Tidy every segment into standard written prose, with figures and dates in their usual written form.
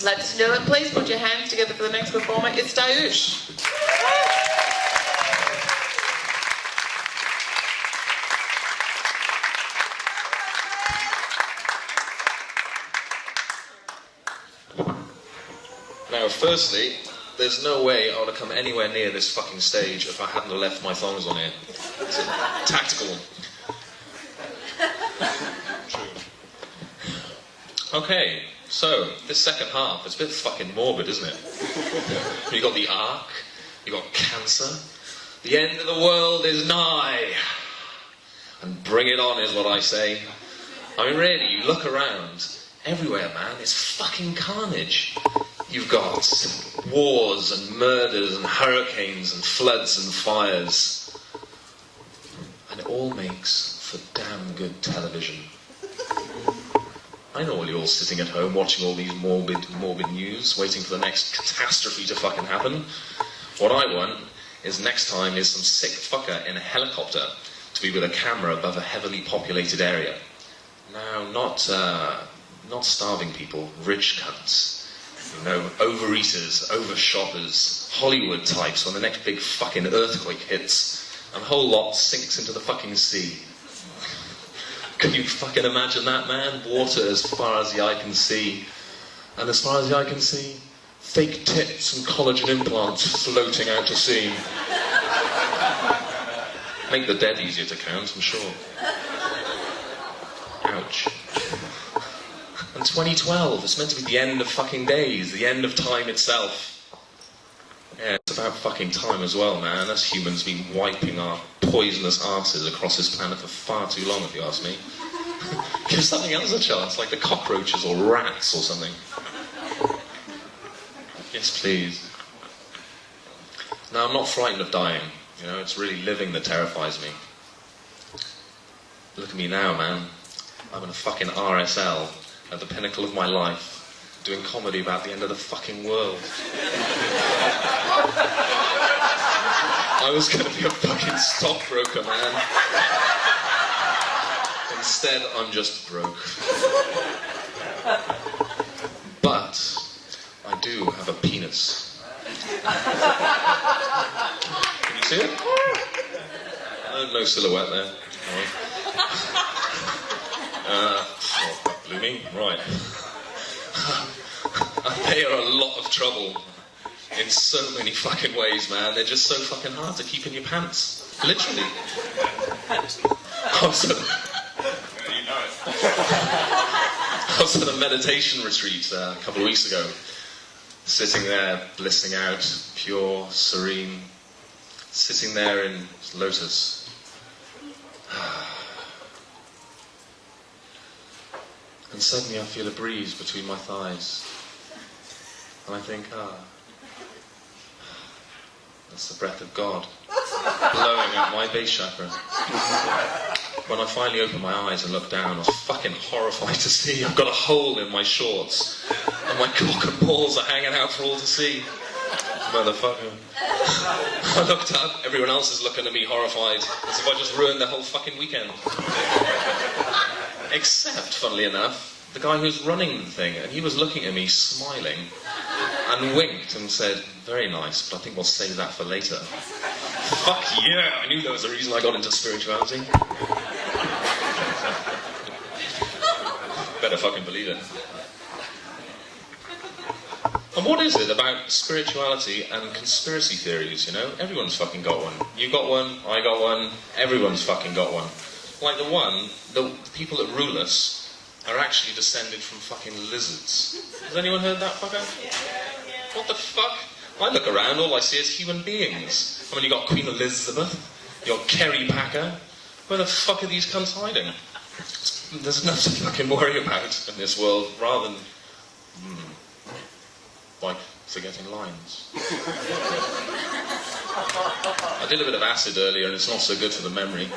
Ladies and gentlemen, please put your hands together for the next performer. It's Daush. Now, firstly, there's no way I would have come anywhere near this fucking stage if I hadn't have left my thongs on here. It's tactical. Okay, so this second half, it's a bit fucking morbid, isn't it? You got the ark, you got cancer, the end of the world is nigh. And bring it on is what I say. I mean, really, you look around, everywhere, man, it's fucking carnage. You've got wars and murders and hurricanes and floods and fires. And it all makes for damn good television. I know all you're sitting at home watching all these morbid news, waiting for the next catastrophe to fucking happen. What I want is next time is some sick fucker in a helicopter to be with a camera above a heavily populated area. Now, not starving people, rich cunts. You know, overeaters, overshoppers, Hollywood types when the next big fucking earthquake hits and the whole lot sinks into the fucking sea. Can you fucking imagine that, man? Water as far as the eye can see. And as far as the eye can see, fake tits and collagen implants floating out to sea. Make the dead easier to count, I'm sure. Ouch. And 2012, it's meant to be the end of fucking days, the end of time itself. Yeah, it's about fucking time as well, man. Us humans been wiping our poisonous arses across this planet for far too long, if you ask me. Give something else a chance, like the cockroaches or rats or something. Yes, please. Now, I'm not frightened of dying. You know, it's really living that terrifies me. Look at me now, man. I'm in a fucking RSL. At the pinnacle of my life, doing comedy about the end of the fucking world. I was going to be a fucking stockbroker, man. Instead, I'm just broke. But I do have a penis. Can you see it? No silhouette there. Blooming? Right. They are a lot of trouble in so many fucking ways, man. They're just so fucking hard to keep in your pants. Literally. I was at a meditation retreat a couple of weeks ago, sitting there, blissing out, pure, serene, sitting there in lotus. And suddenly I feel a breeze between my thighs. And I think, that's the breath of God, blowing out my base chakra. When I finally opened my eyes and looked down, I was fucking horrified to see I've got a hole in my shorts. And my cock and balls are hanging out for all to see. Motherfucker. I looked up, everyone else is looking at me horrified, as if I just ruined the whole fucking weekend. Except, funnily enough, the guy who's running the thing, and he was looking at me, smiling, and winked and said, very nice, but I think we'll save that for later. Fuck yeah! I knew there was a reason I got into spirituality. Better fucking believe it. And what is it about spirituality and conspiracy theories, you know? Everyone's fucking got one. You got one, I got one, everyone's fucking got one. Like the people that rule us are actually descended from fucking lizards. Has anyone heard that fucker? Yeah. What the fuck? I look around, all I see is human beings. I mean, you got Queen Elizabeth, you got Kerry Packer. Where the fuck are these cunts hiding? There's enough to fucking worry about in this world, rather than like forgetting lines. I did a bit of acid earlier, and it's not so good for the memory.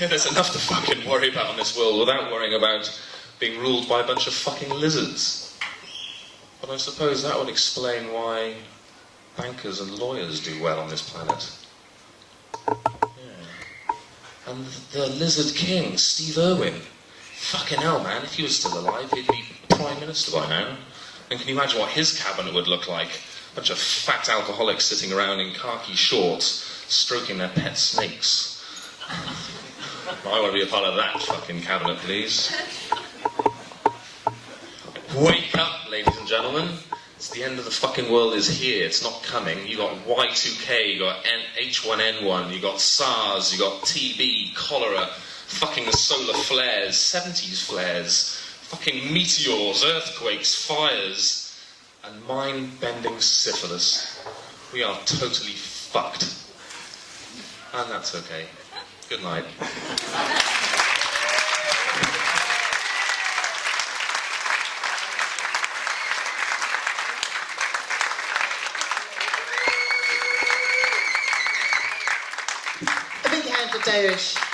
Yeah, there's enough to fucking worry about in this world without worrying about being ruled by a bunch of fucking lizards. But I suppose that would explain why bankers and lawyers do well on this planet. Yeah. And the lizard king, Steve Irwin. Fucking hell, man, if he was still alive, he'd be Prime Minister. minister by now. And can you imagine what his cabinet would look like? A bunch of fat alcoholics sitting around in khaki shorts, stroking their pet snakes. I want to be a part of that fucking cabinet, please. Wake up, ladies and gentlemen. It's the end of the fucking world is here. It's not coming. You got Y2K, you got H1N1, you got SARS, you got TB, cholera, fucking solar flares, 70s flares, fucking meteors, earthquakes, fires, and mind-bending syphilis. We are totally fucked. And that's okay. Good night. A big hand for Daush.